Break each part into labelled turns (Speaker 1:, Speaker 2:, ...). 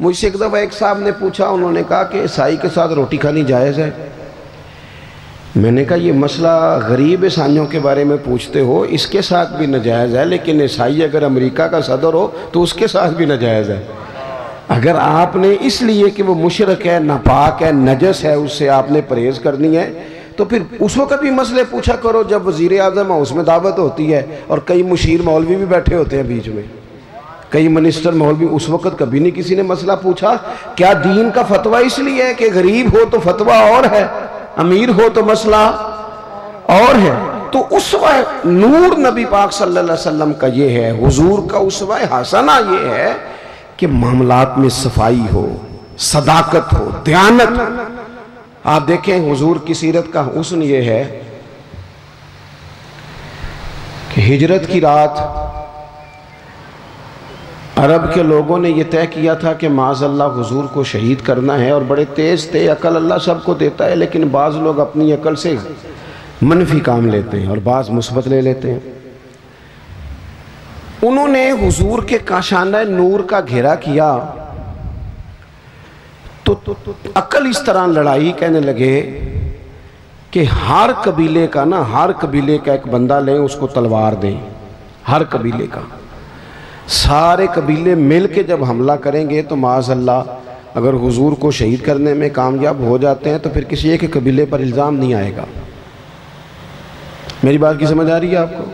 Speaker 1: مجھ سے ایک دفعہ ایک صاحب نے پوچھا، انہوں نے کہا کہ عیسائی کے ساتھ روٹی کھانی جائز ہے؟ میں نے کہا یہ مسئلہ غریب عیسائیوں کے بارے میں پوچھتے ہو، اس کے ساتھ بھی ناجائز ہے، لیکن عیسائی اگر امریکہ کا صدر ہو تو اس کے ساتھ بھی ناجائز ہے۔ اگر آپ نے اس لیے کہ وہ مشرک ہے، ناپاک ہے، نجس ہے، اس سے آپ نے پرہیز کرنی ہے، تو پھر اس وقت بھی مسئلے پوچھا کرو جب وزیر اعظم ہے، اس میں دعوت ہوتی ہے، اور کئی مشیر مولوی بھی بیٹھے ہوتے ہیں بیچ میں، کئی منسٹر مولوی، اس وقت کبھی نہیں کسی نے مسئلہ پوچھا۔ کیا دین کا فتویٰ اس لیے ہے کہ غریب ہو تو فتویٰ اور ہے، امیر ہو تو مسئلہ اور ہے؟ تو اسوہ نور نبی پاک صلی اللہ علیہ وسلم کا یہ ہے، حضور کا اسوہ حسنہ یہ ہے کہ معاملات میں صفائی ہو، صداقت ہو، دیانت۔ آپ دیکھیں حضور کی سیرت کا حسن یہ ہے کہ ہجرت کی رات عرب کے لوگوں نے یہ طے کیا تھا کہ معاذ اللہ حضور کو شہید کرنا ہے، اور بڑے تیز تھے، عقل اللہ سب کو دیتا ہے، لیکن بعض لوگ اپنی عقل سے منفی کام لیتے ہیں اور بعض مثبت لے لیتے ہیں۔ انہوں نے حضور کے کاشانہ نور کا گھیرا کیا تو عقل اس طرح لڑائی، کہنے لگے کہ ہر قبیلے کا ہر قبیلے کا ایک بندہ لیں، اس کو تلوار دیں، ہر قبیلے کا۔ سارے قبیلے مل کے جب حملہ کریں گے تو معاذ اللہ اگر حضور کو شہید کرنے میں کامیاب ہو جاتے ہیں تو پھر کسی ایک قبیلے پر الزام نہیں آئے گا۔ میری بات کی سمجھ آ رہی ہے آپ کو؟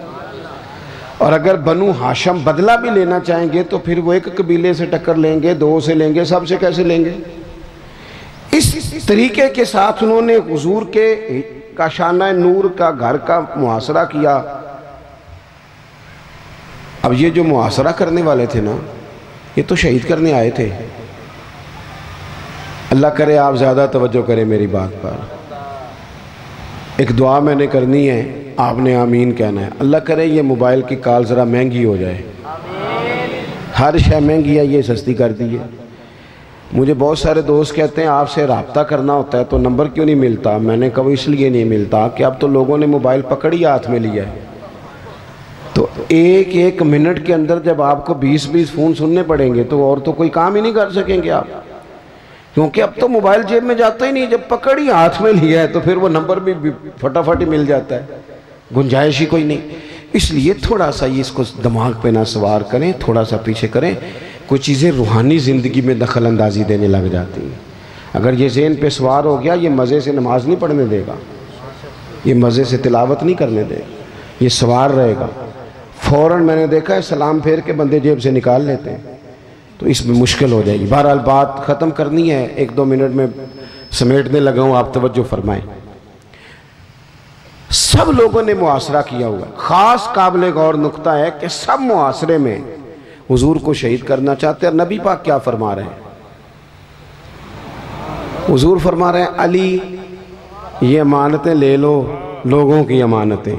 Speaker 1: اور اگر بنو ہاشم بدلہ بھی لینا چاہیں گے تو پھر وہ ایک قبیلے سے ٹکر لیں گے، دو سے لیں گے، سب سے کیسے لیں گے؟ اس طریقے کے ساتھ انہوں نے حضور کے کاشانہ نور کا گھر کا محاصرہ کیا۔ اب یہ جو محاصرہ کرنے والے تھے یہ تو شہید کرنے آئے تھے۔ اللہ کرے آپ زیادہ توجہ کریں میری بات پر۔ ایک دعا میں نے کرنی ہے، آپ نے آمین کہنا ہے۔ اللہ کرے یہ موبائل کی کال ذرا مہنگی ہو جائے، ہر شے مہنگی ہے، یہ سستی کر دی ہے۔ مجھے بہت سارے دوست کہتے ہیں آپ سے رابطہ کرنا ہوتا ہے تو نمبر کیوں نہیں ملتا؟ میں نے کہا اس لیے نہیں ملتا کہ اب تو لوگوں نے موبائل پکڑی ہاتھ میں لیا ہے، تو ایک منٹ کے اندر جب آپ کو 20 فون سننے پڑیں گے تو اور تو کوئی کام ہی نہیں کر سکیں گے آپ، کیونکہ اب تو موبائل جیب میں جاتا ہی نہیں، جب پکڑی ہاتھ میں لیا ہے تو پھر وہ نمبر بھی فٹافٹ ہی مل جاتا ہے، گنجائش ہی کوئی نہیں۔ اس لیے تھوڑا سا یہ اس کو دماغ پہ نہ سوار کریں، تھوڑا سا پیچھے کریں۔ کوئی چیزیں روحانی زندگی میں دخل اندازی دینے لگ جاتی ہیں، اگر یہ ذہن پہ سوار ہو گیا یہ مزے سے نماز نہیں پڑھنے دے گا، یہ مزے سے تلاوت نہیں کرنے دے گا، یہ سوار رہے گا۔ فوراً میں نے دیکھا ہے سلام پھیر کے بندے جیب سے نکال لیتے ہیں، تو اس میں مشکل ہو جائے گی۔ بہرحال بات ختم کرنی ہے، 1-2 منٹ میں سمیٹنے لگا ہوں، آپ توجہ فرمائیں۔ سب لوگوں نے محاصرہ کیا ہوا ہے۔ خاص قابل غور نقطہ ہے کہ سب محاصرے میں حضور کو شہید کرنا چاہتے ہیں، اور نبی پاک کیا فرما رہے ہیں؟ حضور فرما رہے ہیں علی یہ امانتیں لے لو، لوگوں کی امانتیں،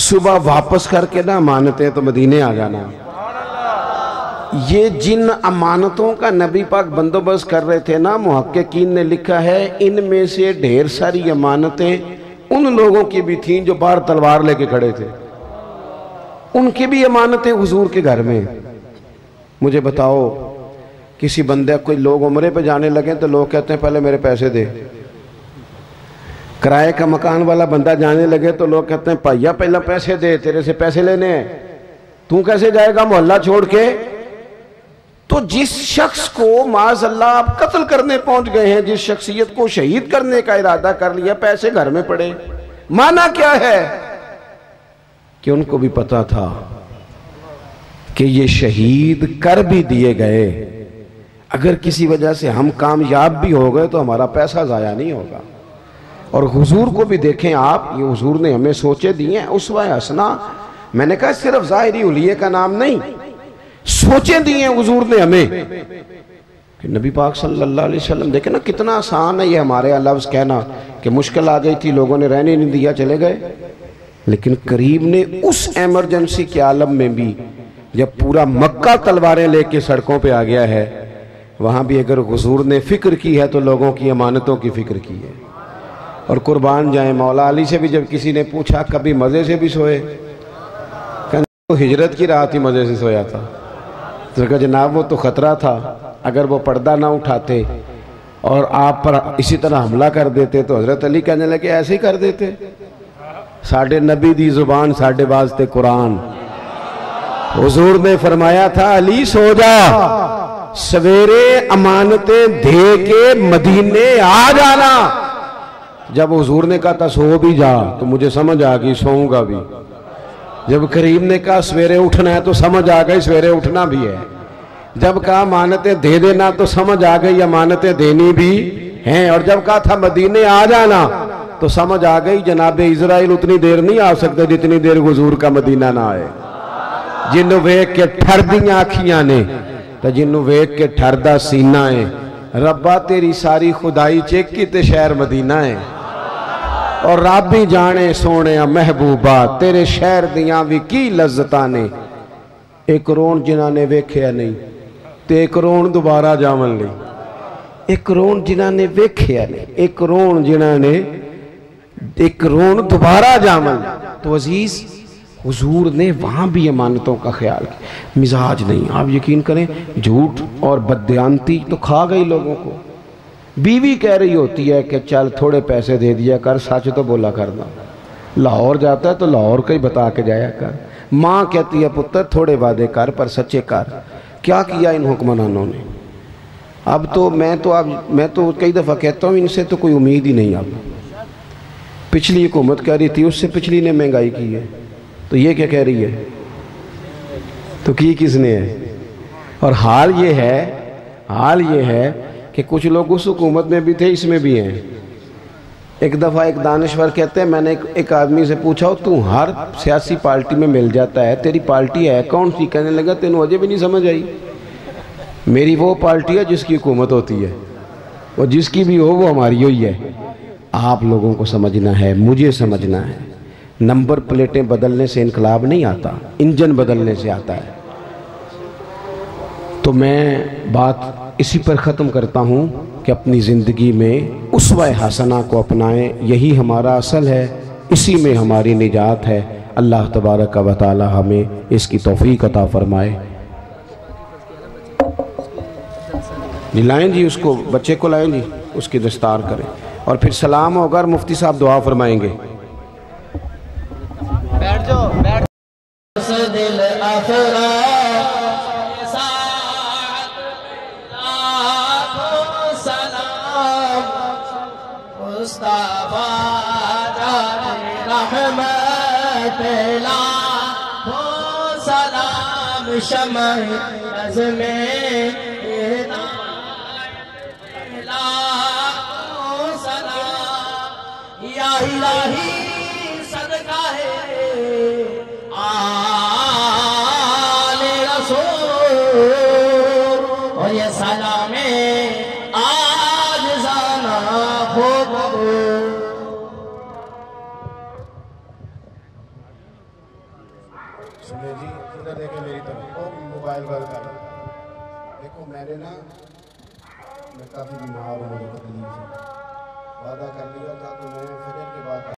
Speaker 1: صبح واپس کر کے امانتیں تو مدینے آ جانا۔ یہ جن امانتوں کا نبی پاک بندوبست کر رہے تھے محققین نے لکھا ہے ان میں سے ڈھیر ساری امانتیں ان لوگوں کی بھی تھیں جو باہر تلوار لے کے کھڑے تھے، ان کی بھی امانتیں حضور کے گھر میں۔ مجھے بتاؤ کسی بندے کوئی لوگ عمرے پہ جانے لگیں تو لوگ کہتے ہیں پہلے میرے پیسے دے، کرائے کا مکان والا بندہ جانے لگے تو لوگ کہتے ہیں پائیا پہلا پیسے دے، تیرے سے پیسے لینے ہیں، تو کیسے جائے گا محلہ چھوڑ کے؟ تو جس شخص کو معاذ اللہ آپ قتل کرنے پہنچ گئے ہیں، جس شخصیت کو شہید کرنے کا ارادہ کر لیا، پیسے گھر میں پڑے، معنی کیا ہے؟ کہ ان کو بھی پتا تھا کہ یہ شہید کر بھی دیے گئے، اگر کسی وجہ سے ہم کامیاب بھی ہو گئے تو ہمارا پیسہ ضائع نہیں ہوگا۔ اور حضور کو بھی دیکھیں آپ، یہ حضور نے ہمیں سوچے دیے ہیں، اسوہ حسنہ۔ میں نے کہا صرف ظاہری حلیے کا نام نہیں، سوچیں دیے ہیں حضور نے ہمیں کہ نبی پاک صلی اللہ علیہ وسلم۔ دیکھیں نا کتنا آسان ہے یہ ہمارے لفظ کہنا کہ مشکل آ گئی تھی، لوگوں نے رہنے نہیں دیا، چلے گئے، لیکن قریب نے اس ایمرجنسی کے عالم میں بھی جب پورا مکہ تلواریں لے کے سڑکوں پہ آ گیا ہے، وہاں بھی اگر حضور نے فکر کی ہے تو لوگوں کی امانتوں کی فکر کی ہے۔ اور قربان جائیں مولا علی سے بھی جب کسی نے پوچھا کبھی مزے سے بھی سوئے؟ کہنے وہ ہجرت کی رات ہی مزے سے سویا تھا۔ تو کہا جناب وہ تو خطرہ تھا، اگر وہ پردہ نہ اٹھاتے اور آپ پر اسی طرح حملہ کر دیتے تو حضرت علی کہنے لگے ایسے ہی کر دیتے. ساڑھے نبی دی زبان ساڑھے واسطے قرآن. حضور نے فرمایا تھا علی سو جا, سویرے امانتیں دے کے مدینے آ جانا. جب حضور نے کہا تھا سو بھی جا تو مجھے سمجھ آ گئی سوؤں گا بھی. جب کریم نے کہا سویرے اٹھنا ہے تو سمجھ آ گئی سویرے اٹھنا بھی ہے. جب کہا امانتیں دے دینا تو سمجھ آ گئی امانتیں دینی بھی ہیں. اور جب کہا تھا مدینے آ جانا تو سمجھ آ گئی جناب اسرائیل اتنی دیر نہیں آ سکتے جتنی دیر حضور کا مدینہ نہ آئے. جنہوں ویک کے ٹھر دیاں آکھیاں نے تو جنہوں ویک کے ٹھر دا سینہ ہے. ربا تیری ساری خدائی چیک کی تے شہر مدینہ ہے. اور رب بھی جانے سونے محبوبہ تیرے شہر دیاں بھی کی لذتانے. ایک رون جنہ نے ویکھیا نہیں تے ایک رون دوبارہ جامن لی. ایک رون جنہ نے ویکھیا نہیں, ایک رون جنہ نے ایک رون دوبارہ جامن لی. تو عزیز حضور نے وہاں بھی امانتوں کا خیال کیا. مزاج نہیں, آپ یقین کریں جھوٹ اور بددیانتی تو کھا گئی لوگوں کو. بیوی کہہ رہی ہوتی ہے کہ چل تھوڑے پیسے دے دیا کر, سچ تو بولا کرنا. لاہور جاتا ہے تو لاہور کا ہی بتا کے جایا کر. ماں کہتی ہے پتر تھوڑے وعدے کر پر سچے کر. کیا کیا ان حکمرانوں نے؟ اب تو میں تو کئی دفعہ کہتا ہوں ان سے تو کوئی امید ہی نہیں. اب پچھلی حکومت کہہ رہی تھی اس سے پچھلی نے مہنگائی کی ہے تو یہ کیا کہہ رہی ہے تو کی کس نے ہے؟ اور حال یہ ہے کہ کچھ لوگ اس حکومت میں بھی تھے اس میں بھی ہیں. ایک دفعہ ایک دانشور کہتے ہیں میں نے ایک آدمی سے پوچھا تو ہر سیاسی پارٹی میں مل جاتا ہے, تیری پارٹی ہے کون سی؟ کہنے لگا تینوں اجے بھی نہیں سمجھ آئی, میری وہ پارٹی ہے جس کی حکومت ہوتی ہے اور جس کی بھی ہو وہ ہماری ہوئی ہے. آپ لوگوں کو سمجھنا ہے, مجھے سمجھنا ہے. نمبر پلیٹیں بدلنے سے انقلاب نہیں آتا, انجن بدلنے سے آتا ہے. تو میں بات اسی پر ختم کرتا ہوں کہ اپنی زندگی میں اسوہ حسنہ کو اپنائیں. یہی ہمارا اصل ہے, اسی میں ہماری نجات ہے. اللہ تبارک و تعالی ہمیں اس کی توفیق عطا فرمائے. لائیں جی اس کو, بچے کو لائیں جی, اس کی دستار کریں اور پھر سلام ہوگا اور مفتی صاحب دعا فرمائیں گے.
Speaker 2: بیٹھ جاؤ, بیٹھ دل افرا سلام مصطفیٰ رحمت سلام شمع نظم سلام یا الہی صدقہ ہے آل رسول اور یہ سلام آجزانہ خوب
Speaker 1: سنیں جی ادھر دیکھیں میری طرف موبائل بند کر. دیکھو میں کافی بیمار ہوں, مجھے تکلیف ہے. وعدہ کر لیا تھا تو میں فجر کے بعد